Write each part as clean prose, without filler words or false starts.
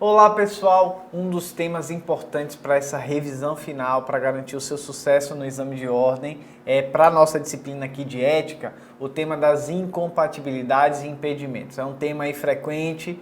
Olá pessoal, um dos temas importantes para essa revisão final, para garantir o seu sucesso no exame de ordem, é para a nossa disciplina aqui de ética, o tema das incompatibilidades e impedimentos. É um tema aí frequente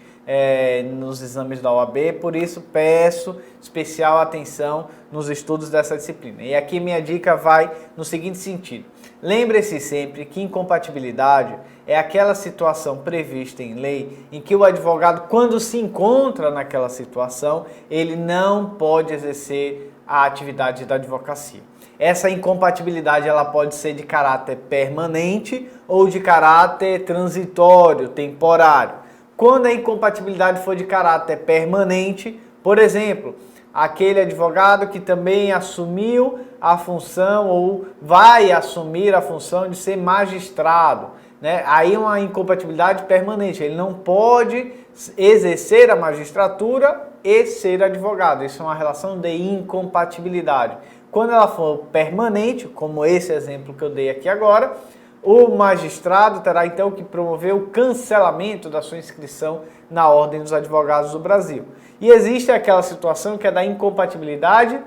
nos exames da OAB, por isso peço especial atenção nos estudos dessa disciplina. E aqui minha dica vai no seguinte sentido. Lembre-se sempre que incompatibilidade é aquela situação prevista em lei em que o advogado, quando se encontra naquela situação, ele não pode exercer a atividade da advocacia. Essa incompatibilidade ela pode ser de caráter permanente ou de caráter transitório, temporário. Quando a incompatibilidade for de caráter permanente, por exemplo, aquele advogado que também assumiu a função ou vai assumir a função de ser magistrado, né? Aí uma incompatibilidade permanente, ele não pode exercer a magistratura e ser advogado. Isso é uma relação de incompatibilidade. Quando ela for permanente, como esse exemplo que eu dei aqui agora, o magistrado terá então que promover o cancelamento da sua inscrição na Ordem dos Advogados do Brasil. E existe aquela situação que é da incompatibilidade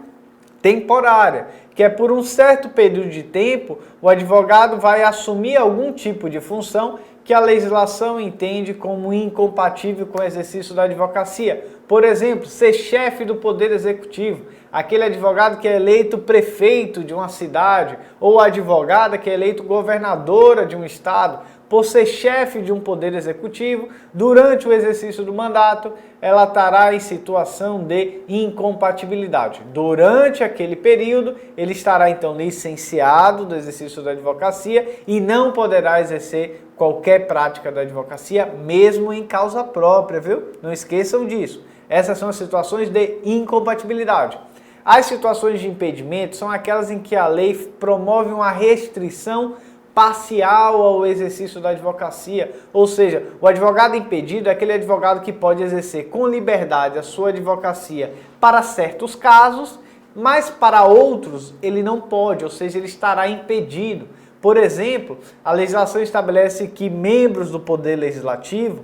temporária, que é por um certo período de tempo o advogado vai assumir algum tipo de função que a legislação entende como incompatível com o exercício da advocacia. Por exemplo, ser chefe do Poder Executivo, aquele advogado que é eleito prefeito de uma cidade ou advogada que é eleito governadora de um estado, por ser chefe de um poder executivo, durante o exercício do mandato, ela estará em situação de incompatibilidade. Durante aquele período, ele estará então licenciado do exercício da advocacia e não poderá exercer qualquer prática da advocacia, mesmo em causa própria, viu? Não esqueçam disso. Essas são as situações de incompatibilidade. As situações de impedimento são aquelas em que a lei promove uma restrição parcial ao exercício da advocacia, ou seja, o advogado impedido é aquele advogado que pode exercer com liberdade a sua advocacia para certos casos, mas para outros ele não pode, ou seja, ele estará impedido. Por exemplo, a legislação estabelece que membros do Poder Legislativo,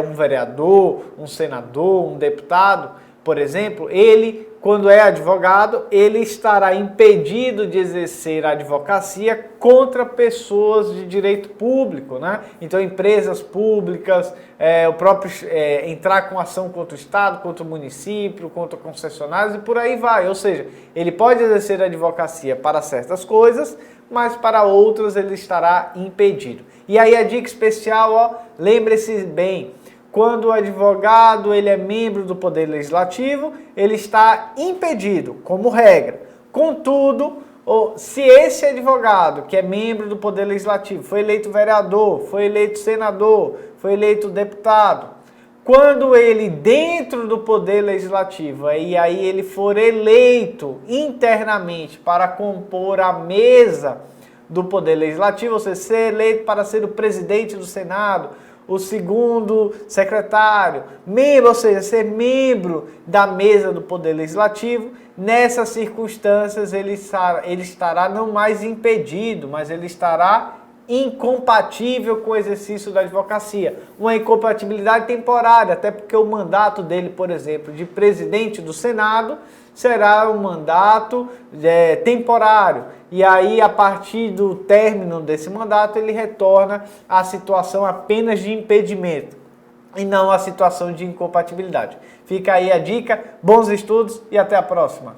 um vereador, um senador, um deputado, por exemplo, ele, quando é advogado, ele estará impedido de exercer a advocacia contra pessoas de direito público, né? Então, empresas públicas, entrar com ação contra o Estado, contra o município, contra concessionários e por aí vai. Ou seja, ele pode exercer a advocacia para certas coisas, mas para outras ele estará impedido. E aí a dica especial, lembre-se bem, quando o advogado ele é membro do Poder Legislativo, ele está impedido, como regra. Contudo, se esse advogado que é membro do Poder Legislativo foi eleito vereador, foi eleito senador, foi eleito deputado, quando ele dentro do Poder Legislativo, e aí ele for eleito internamente para compor a mesa do Poder Legislativo, ou seja, ser eleito para ser o presidente do Senado, o segundo secretário, membro, ou seja, ser membro da mesa do Poder Legislativo, nessas circunstâncias ele estará não mais impedido, mas ele estará incompatível com o exercício da advocacia. Uma incompatibilidade temporária, até porque o mandato dele, por exemplo, de presidente do Senado, será um mandato temporário. E aí, a partir do término desse mandato, ele retorna à situação apenas de impedimento e não à situação de incompatibilidade. Fica aí a dica, bons estudos e até a próxima!